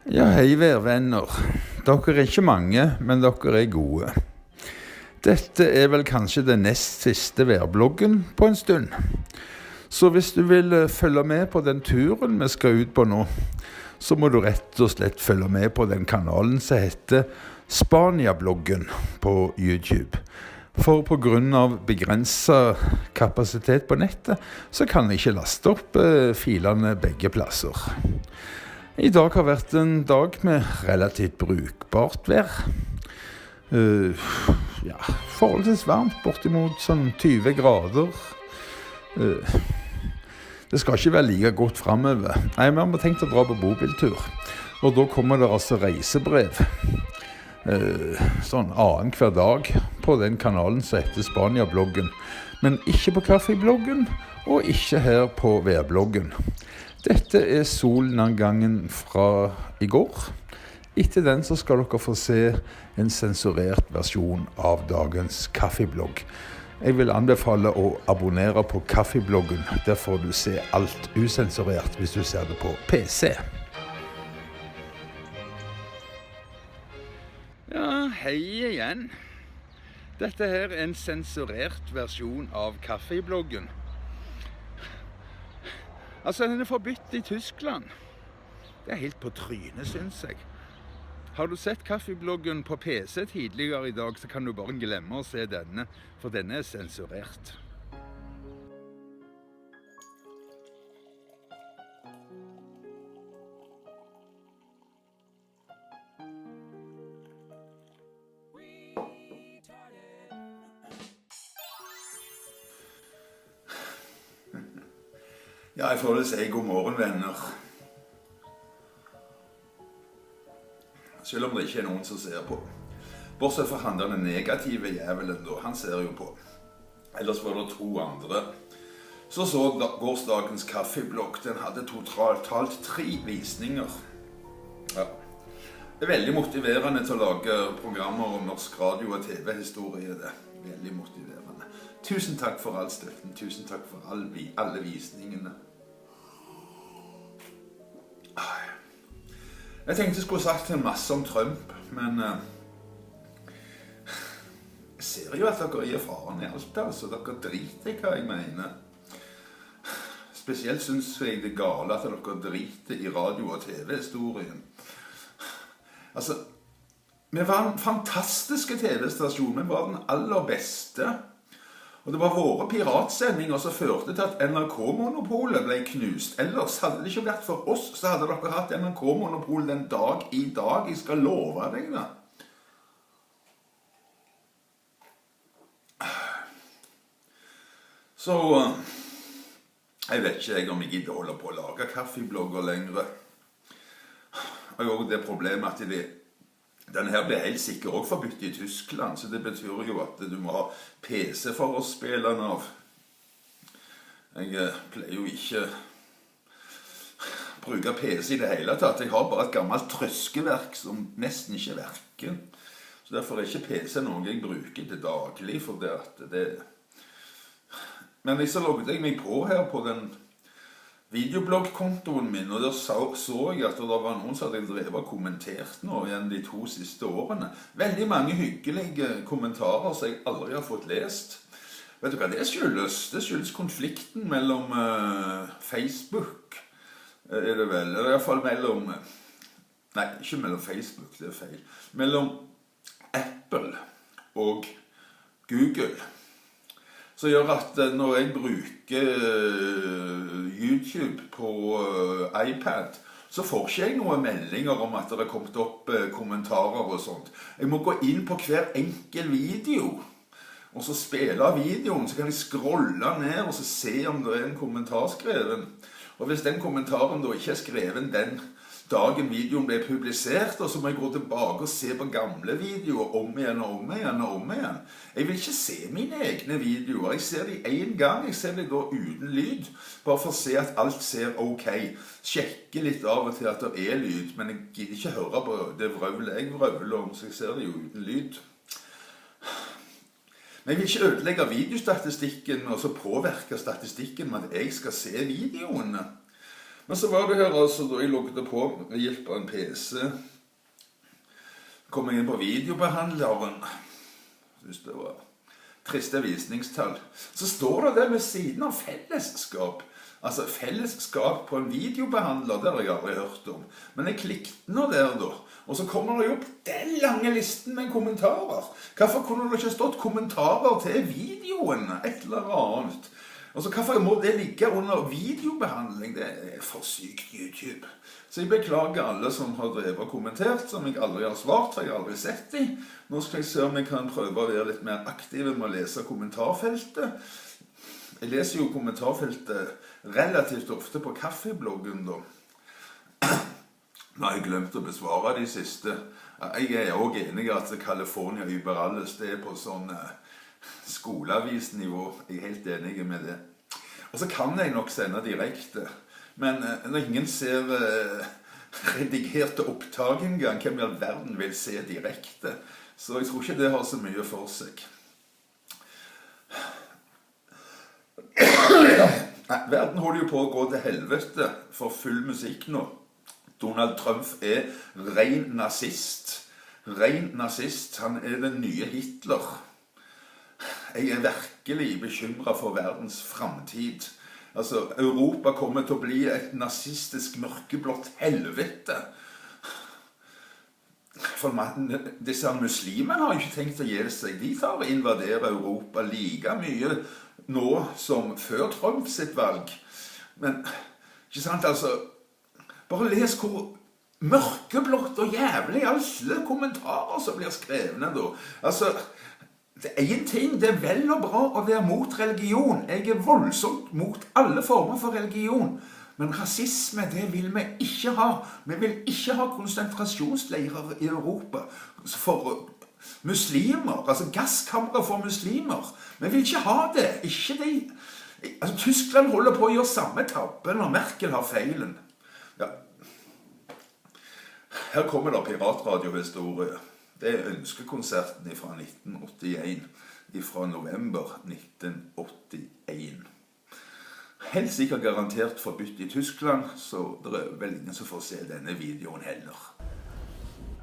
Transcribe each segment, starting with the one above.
Ja, hei værvenner. Dere ikke mange, men dere gode. Dette vel kanskje den nest siste værbloggen på en stund. Så hvis du vil følge med på den turen vi skal ut på nå, så må du rett og slett følge med på den kanalen som heter Spania-bloggen på YouTube. For på grunn av begrenset kapasitet på nettet, så kan jeg ikke laste opp filene begge plasser. I dag har vært en dag med relativt brukbart vær. Forholdsvis varmt, bortimot sånn 20 grader. Det skal ikke være like godt fremover. Nei, vi har tenkt å dra på bobiltur. Og da kommer det altså reisebrev. Sånn annen hver dag på den kanalen som heter Spania-bloggen. Men ikke på kaffebloggen, og ikke her på værbloggen. Dette solnedgangen fra i går. Etter den så skal dere få se en sensurert versjon av dagens kaffeblogg. Jeg vil anbefale å abonnere på kaffebloggen. Der får du se alt usensurert hvis du ser det på PC. Ja, hei igjen. Dette her en sensurert versjon av kaffebloggen. Altså, den forbudt i Tyskland. Det helt på trynet, synes jeg. Har du sett kaffebloggen på PC tidligere i dag, så kan du bare glemme å se denne, for denne sensurert. Ja, jeg får vel si god morgen, venner. Selv om det ikke noen som ser på. Bortsett fra han den negative jævelen da, han ser jo på. Ellers var det 2 andre. Så gårsdagens kaffeblogg, den hadde totalt 3 visninger. Ja. Det veldig motiverende til å lage programmer om norsk radio- og TV-historie, det. Veldig motiverende. Tusen takk for all støtten, tusen takk for alle visningene. Jeg tenkte jeg skulle sagt en masse om Trump, men jeg ser jo at dere gir faren i alt, altså. Dere driter i hva jeg mener. Spesielt synes jeg det er gale at dere driter i radio- og TV-historien. Altså, vi var en fantastiske TV-stasjon, vi var den aller beste. Og det var våre piratsendinger som førte til at NRK-monopolet ble knust. Ellers hadde det ikke vært for oss, så hadde dere hatt NRK-monopol den dag i dag. Jeg skal love deg det. Så jeg vet ikke om jeg gidder å holde på å lage kaffeblogger lenger. Og også det problemet at den her ble helt sikkert også forbudt i Tyskland, så det betyr jo at du må ha PC for å spille den av. Jeg pleier jo ikke bruke PC i det hele tatt. Jeg har bare et gammelt trøskeverk som nesten ikke virker. Så derfor er ikke PC noe jeg bruker til daglig, for det at det... Men så logget jeg meg på her på den videobloggkontoen min, og der så jeg at det var noen som hadde drevet og kommentert nå igjen de 2 siste årene. Veldig mange hyggelige kommentarer som jeg aldri har fått lest. Vet du hva det skyldes? Det skyldes konflikten mellom Facebook, er det vel, eller i hvert fall mellom, nei, ikke mellom Facebook, det er feil, mellom Apple og Google. Så gjør at når jeg bruker YouTube på iPad, så får ikke jeg noen meldinger om at det har kommet opp kommentarer og sånt. Jeg må gå inn på hver enkel video, og så spille videoen, så kan jeg scrolle ned og så se om det er en kommentar skreven. Og hvis den kommentaren da ikke er skreven den dagen videoen ble publisert, og så må jeg gå tilbake og se på gamle videoer om igjen og om igjen og om igjen. Jeg vil ikke se mine egne videoer. Jeg ser de en gang, jeg ser de da uten lyd, bare for å se at alt ser ok. Sjekke litt av og til at det er lyd, men jeg gidder ikke høre på det vrøvlet jeg vrøvler om, så jeg ser det jo uten lyd. Men jeg vil ikke ødelegge videostatistikken og så påvirke statistikken med at jeg skal se videoene. Men så var det her altså, da jeg logget på ved hjelp av en PC, kom jeg inn på videobehandleren, synes det var triste visningstall, så står det ved siden av fellesskap. Altså fellesskap på en videobehandler, det har jeg aldri hørt om. Men jeg klikket nå der da, og så kommer det jo opp den lange listen med kommentarer. Hvorfor kunne det ikke stått kommentarer til videoen, et eller annet? Altså, hvorfor må det ligge under videobehandling? Det er for sykt YouTube. Så jeg beklager alle som har drevet og kommentert, som jeg aldri har svart, for jeg har aldri sett de. Nå skal jeg se om jeg kan prøve å være litt mer aktiv med å lese kommentarfeltet. Jeg leser jo kommentarfeltet relativt ofte på kaffebloggen da. Nå har jeg glemt å besvare de siste. Jeg er også enig i at California über alles, det er på sånn skoleavisnivå. Jeg er helt enig med det. Og så kan jeg nok sende direkte. Men når ingen ser redigerte opptak engang, hvem i all verden vil se direkte? Så jeg tror ikke det har så mye for seg. Nei, verden holder jo på å gå til helvete for full musikk nå. Donald Trump er ren nazist. Ren nazist, han er den nye Hitler. Jeg er virkelig bekymret for verdens fremtid. Altså, Europa kommer til å bli et nazistisk mørkeblått helvete. For disse muslimene har jo ikke tenkt å gi seg. De tar og invaderer Europa like mye nå som før Trump sitt valg. Men, ikke sant, altså, bare les hvor mørkeblått og jævlig alle kommentarer som blir skrevne da. Altså, det er en ting, det er vel og bra å være mot religion. Jeg er voldsomt mot alle former for religion. Men rasisme, det vil vi ikke ha. Vi vil ikke ha konsentrasjonsleirer i Europa for muslimer, altså gasskamre for muslimer. Vi vil ikke ha det. Ikke de. Altså, Tyskland holder på å gjøre samme tabben når Merkel har feilen. Ja. Her kommer det piratradiohistorie. Det er ønskekonserten fra 1981, fra november 1981. Helt sikkert garantert forbudt i Tyskland, så det er vel ingen som får se denne videoen heller.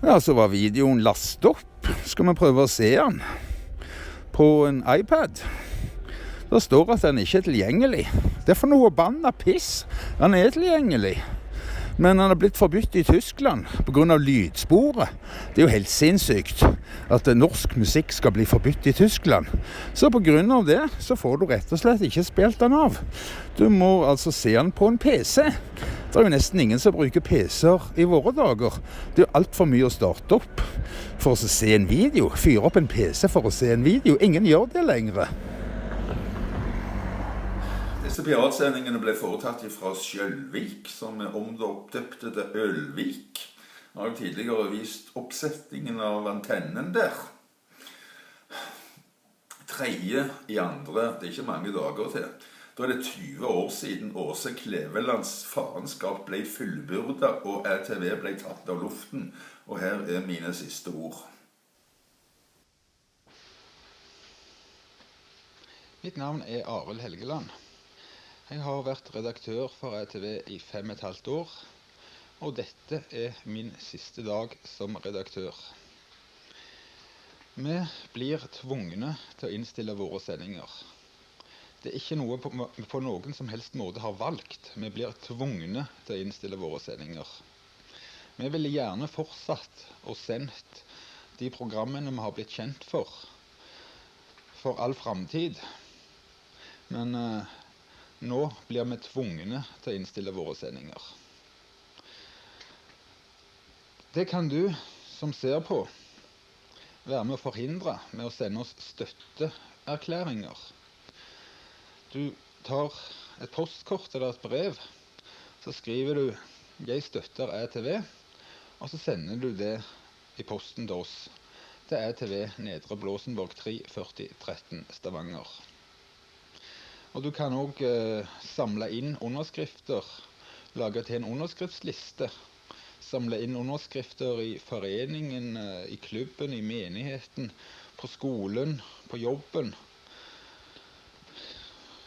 Ja, så var videoen lastet opp. Skal vi prøve å se den på en iPad? Det står at den ikke er tilgjengelig. Det er for noe banna piss. Den er tilgjengelig. Men han har blitt forbudt i Tyskland på grunn av lydsporet. Det er jo helt sinnssykt at norsk musikk skal bli forbudt i Tyskland. Så på grunn av det så får du rett og slett ikke spilt den av. Du må altså se den på en PC. Det er jo nesten ingen som bruker PC-er i våre dager. Det er jo alt for mye å starte opp for å se en video. Fyre opp en PC for å se en video. Ingen gjør det lenger. Disse piratsendingene ble foretatt fra Skjølvik, som er omdøpte til Ølvik. Jeg har jo tidligere vist oppsettingen av antennen der. 3. i andre, det er ikke mange dager til. Da er det 20 år siden Åse Klevelands farenskap ble fullbyrdet og RTV ble tatt av luften. Og her er mine siste ord. Mitt navn er Arild Helgeland. Jeg har vært redaktør for RTV i 5,5 år, og dette er min siste dag som redaktør. Vi blir tvungne til å innstille våre sendinger. Det er ikke noe på noen som helst måte har valgt. Vi blir tvungne til å innstille våre sendinger. Vi ville gjerne fortsatt og sendt de programmene vi har blitt kjent for all fremtid. Men nå blir vi tvungne til å innstille våre sendinger. Det kan du som ser på være med å forhindre med å sende oss støtteerklæringer. Du tar et postkort eller et brev, så skriver du «Jeg støtter ETV», og så sender du det i posten til oss, til ETV Nedre Blåsenborg 3 40 13 Stavanger. Og du kan også samle inn underskrifter, lage til en underskriftsliste, samle inn underskrifter i foreningen, i klubben, i menigheten, på skolen, på jobben.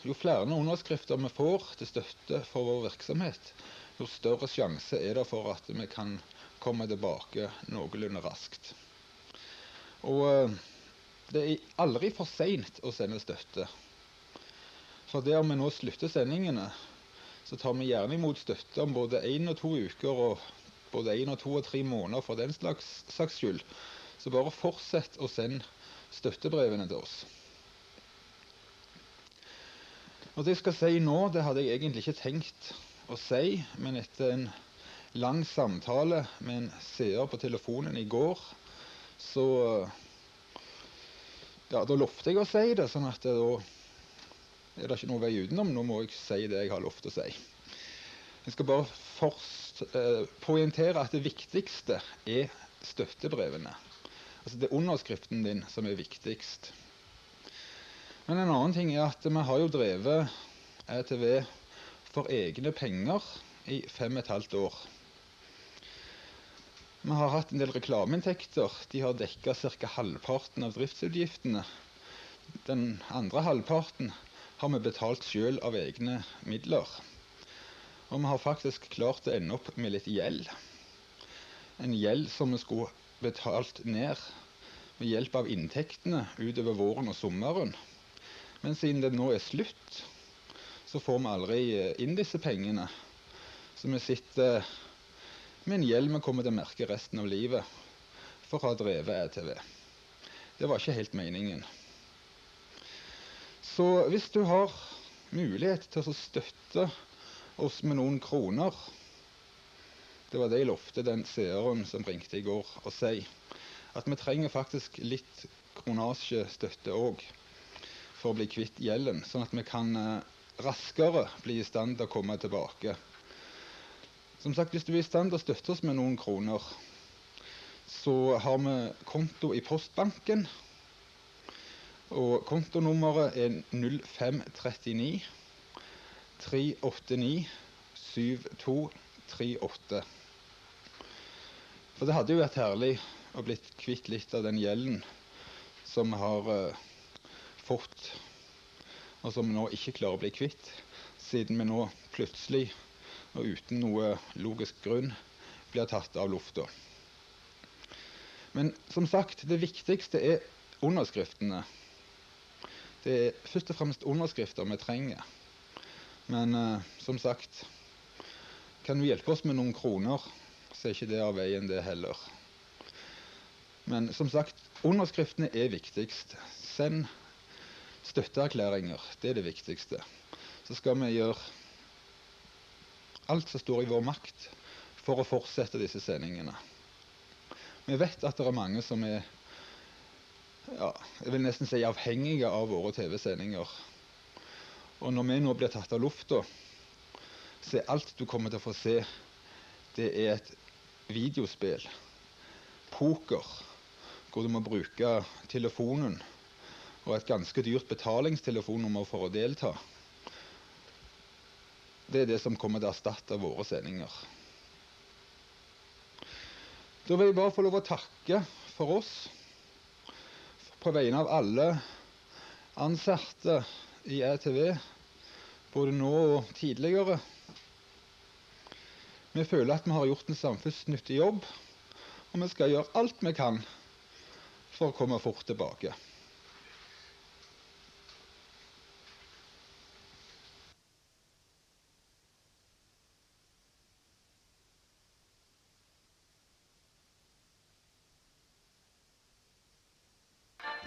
jo flere underskrifter vi får til støtte for vår virksomhet, jo større sjanse er det for at vi kan komme tilbake noenlunde raskt. Og det er aldri for sent å sende støtte. For det om vi nå slutter sendingene, så tar vi gjerne imot støtte om både 1 og 2 uker, og både 1 og 2 og 3 måneder for den slags skyld. Så bare fortsett å sende støttebrevene til oss. Og det jeg skal si nå, det hadde jeg egentlig ikke tenkt å si, men etter en lang samtale med en seer på telefonen i går, så ja, da lovte jeg å si det, sånn at da er det ikke noe vei utenom. Nå må jeg si det jeg har lovt å si. Jeg skal bare først poengtere at det viktigste er støttebrevene. Altså det er underskriften din som er viktigst. Men en annen ting er at vi har jo drevet ETV for egne penger i 5,5 år. Vi har hatt en del reklameinntekter. De har dekket ca. halvparten av driftsutgiftene. Den andre halvparten har vi betalt selv av egne midler. Og vi har faktisk klart å ende opp med litt gjeld. En gjeld som vi skulle betalt ned ved hjelp av inntektene utover våren og sommeren. Men siden det nå er slutt, så får vi aldri inn disse pengene. Så vi sitter med en gjeld vi kommer til å merke resten av livet for å ha drevet ETV. Det var ikke helt meningen. Så hvis du har mulighet til å støtte oss med noen kroner, det var det jeg lovte den seeren som ringte i går å si, at vi trenger faktisk litt kronasjestøtte også for å bli kvitt gjelden, sånn at vi kan raskere bli i stand til å komme tilbake. Som sagt, hvis du er i stand til å støtte oss med noen kroner, så har vi konto i Postbanken, og kontonummeret er 0539 389 7238. For det hadde jo vært herlig å bli kvitt litt av den gjelden som vi har fått, og som vi nå ikke klarer å bli kvitt, siden vi nå plutselig og uten noe logisk grunn blir tatt av lufta. Men som sagt, det viktigste er underskriftene. Det er først og fremst underskrifter vi trenger. Men som sagt, kan du hjelpe oss med noen kroner, så er ikke det av veien det heller. Men som sagt, underskriftene er viktigst. Send støtteerklæringer, det er det viktigste. Så skal vi gjøre alt som står i vår makt for å fortsette disse sendingene. Vi vet at det er mange som er, ja, jeg vil nesten si avhengige av våre TV-sendinger. Og når vi nå blir tatt av lufta, så er alt du kommer til å få se, det er et videospill, poker, hvor du må bruke telefonen og et ganske dyrt betalingstelefonnummer for å delta. Det er det som kommer til å erstatte våre sendinger. Da vil jeg bare få lov å takke for oss, på vegne av alle ansatte i ETV, både nå og tidligere. Vi føler at vi har gjort en samfunnsnyttig jobb, og vi skal gjøre alt vi kan for å komme fort tilbake.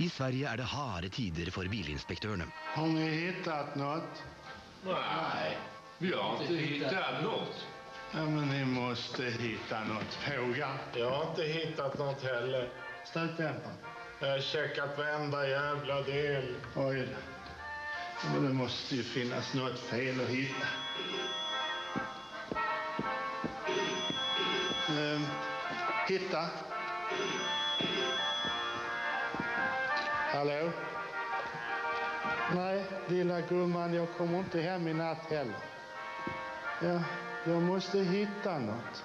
I Sverige är det harde tider för bilinspektörerna. Har ni hittat något? Nej, vi har inte hittat något. Ja, men ni måste hitta något. Fråga. Jag har inte hittat något heller. Stötdämparen. Jag har checkat varenda jävla del. Oj då. Men det måste ju finnas något fel att hitta. Hitta. Hallå? Nej, lilla gumman, jag kommer inte hem i natt heller. Ja, jag måste hitta något.